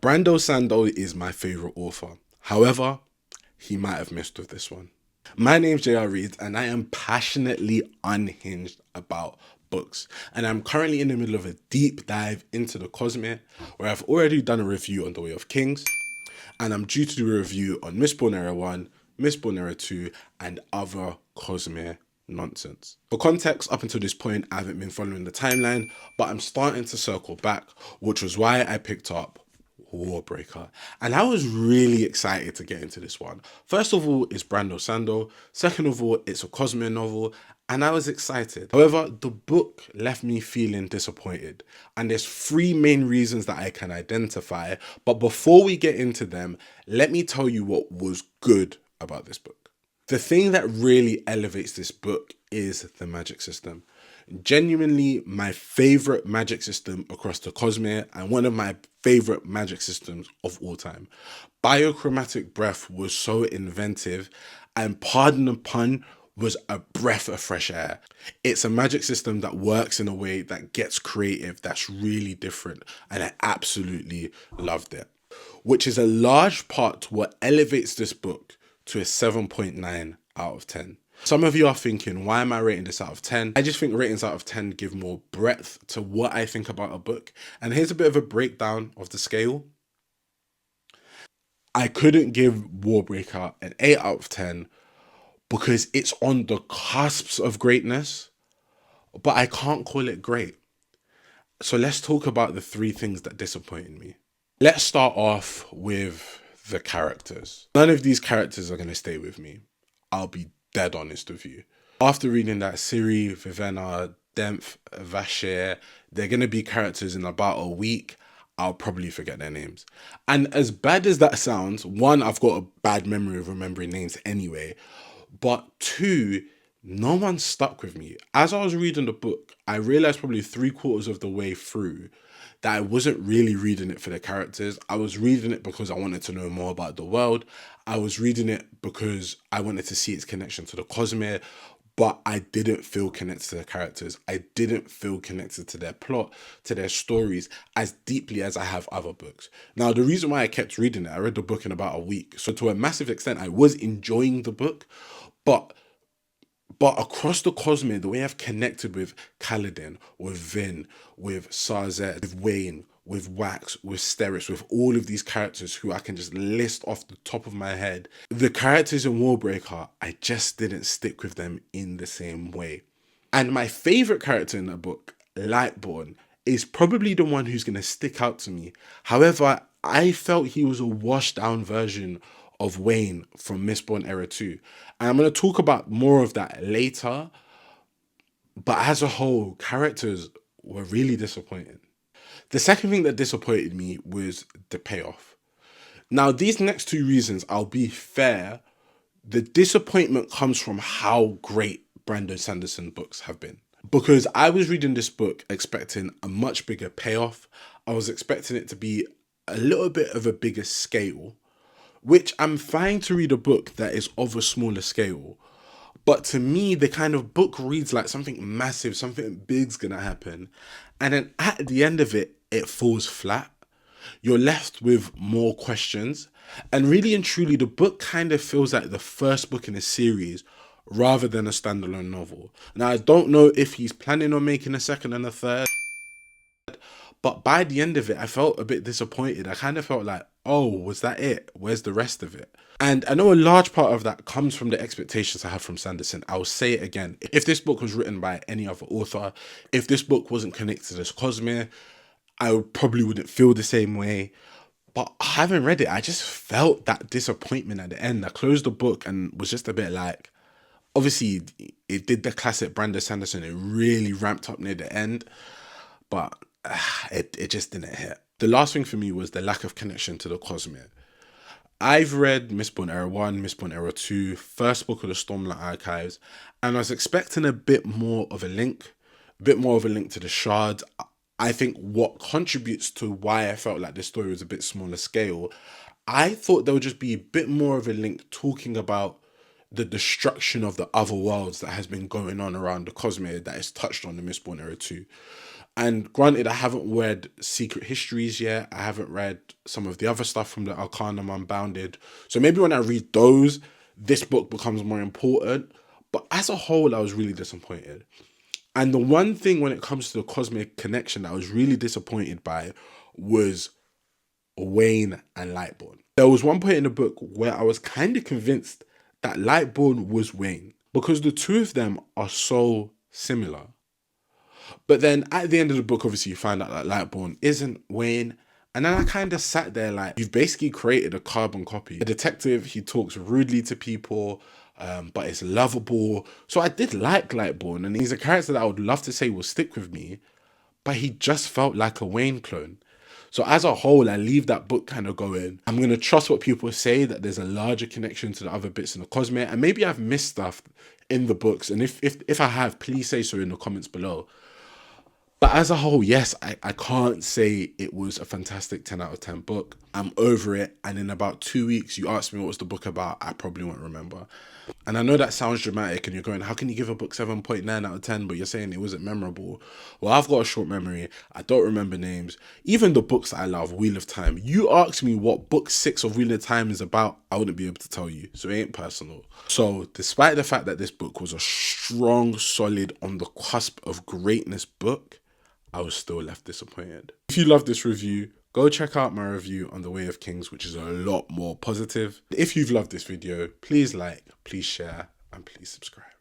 Brando Sando is my favourite author. However, he might have missed with this one. My name's JR Reed and I am passionately unhinged about books. And I'm currently in the middle of a deep dive into the Cosmere, where I've already done a review on The Way of Kings, and I'm due to do a review on Mistborn Era 1, Mistborn Era 2, and other Cosmere nonsense. For context, up until this point, I haven't been following the timeline, but I'm starting to circle back, which was why I picked up Warbreaker. And I was really excited to get into this one. First of all, it's Brando Sando. Second of all, it's a Cosmere novel, and I was excited. However, the book left me feeling disappointed. And there's three main reasons that I can identify. But before we get into them, let me tell you what was good about this book. The thing that really elevates this book is the magic system. Genuinely my favorite magic system across the Cosmere and one of my favorite magic systems of all time. Biochromatic breath was so inventive, and pardon the pun, was a breath of fresh air. It's a magic system that works in a way that gets creative, that's really different, and I absolutely loved it. Which is a large part to what elevates this book to a 7.9 out of 10. Some of you are thinking, why am I rating this out of 10? I just think ratings out of 10 give more breadth to what I think about a book. And here's a bit of a breakdown of the scale. I couldn't give Warbreaker an 8 out of 10 because it's on the cusps of greatness, but I can't call it great. So let's talk about the three things that disappointed me. Let's start off with the characters. None of these characters are going to stay with me. I'll be dead honest with you. After reading that Ciri, Vivenna, Demph, Vashir, they're going to be characters in about a week. I'll probably forget their names. And as bad as that sounds, one, I've got a bad memory of remembering names anyway. But two, no one stuck with me. As I was reading the book, I realized probably 3/4 of the way through that I wasn't really reading it for the characters. I was reading it because I wanted to know more about the world. I was reading it because I wanted to see its connection to the Cosmere, but I didn't feel connected to the characters. I didn't feel connected to their plot, to their stories, as deeply as I have other books. Now, the reason why I kept reading it, I read the book in about a week. So to a massive extent, I was enjoying the book, but across the Cosmere, the way I've connected with Kaladin, with Vin, with Sarzet, with Wayne, with Wax, with Steris, with all of these characters who I can just list off the top of my head, the characters in Warbreaker, I just didn't stick with them in the same way. And my favourite character in the book, Lightborn, is probably the one who's going to stick out to me. However, I felt he was a washed down version of Wayne from Mistborn Era 2. And I'm going to talk about more of that later. But as a whole, characters were really disappointing. The second thing that disappointed me was the payoff. Now, these next two reasons, I'll be fair, the disappointment comes from how great Brando Sanderson books have been. Because I was reading this book expecting a much bigger payoff. I was expecting it to be a little bit of a bigger scale, which I'm fine to read a book that is of a smaller scale. But to me, the kind of book reads like something massive, something big's gonna happen. And then at the end of it, it falls flat. You're left with more questions. And really and truly, the book kind of feels like the first book in a series rather than a standalone novel. Now, I don't know if he's planning on making a second and a third, but by the end of it, I felt a bit disappointed. I kind of felt like, oh, was that it? Where's the rest of it? And I know a large part of that comes from the expectations I have from Sanderson. I'll say it again. If this book was written by any other author, if this book wasn't connected to this Cosmere, probably wouldn't feel the same way. But having read it, I just felt that disappointment at the end. I closed the book and was just a bit like, obviously, it did the classic Brando Sanderson. It really ramped up near the end, but it just didn't hit. The last thing for me was the lack of connection to the Cosmere. I've read Mistborn Era 1, Mistborn Era 2, first book of the Stormlight Archives, and I was expecting a bit more of a link to the Shards. I think what contributes to why I felt like this story was a bit smaller scale, I thought there would just be a bit more of a link talking about the destruction of the other worlds that has been going on around the Cosmere that is touched on in Mistborn Era 2. And granted, I haven't read Secret Histories yet. I haven't read some of the other stuff from the Arcanum Unbounded. So maybe when I read those, this book becomes more important. But as a whole, I was really disappointed. And the one thing when it comes to the cosmic connection that I was really disappointed by was Wayne and Lightborn. There was one point in the book where I was kind of convinced that Lightborn was Wayne because the two of them are so similar. But then at the end of the book, obviously, you find out that Lightborn isn't Wayne. And then I kind of sat there like, you've basically created a carbon copy. The detective, he talks rudely to people, but it's lovable. So I did like Lightborn, and he's a character that I would love to say will stick with me, but he just felt like a Wayne clone. So as a whole, I leave that book kind of going, I'm going to trust what people say, that there's a larger connection to the other bits in the Cosmere. And maybe I've missed stuff in the books. And if I have, please say so in the comments below. But as a whole, yes, I can't say it was a fantastic 10 out of 10 book. I'm over it. And in about 2 weeks, you ask me what was the book about, I probably won't remember. And I know that sounds dramatic and you're going, how can you give a book 7.9 out of 10, but you're saying it wasn't memorable? Well, I've got a short memory. I don't remember names. Even the books that I love, Wheel of Time. You ask me what book 6 of Wheel of Time is about, I wouldn't be able to tell you. So it ain't personal. So despite the fact that this book was a strong, solid, on the cusp of greatness book, I was still left disappointed. If you love this review, go check out my review on The Way of Kings, which is a lot more positive. If you've loved this video, please like, please share, and please subscribe.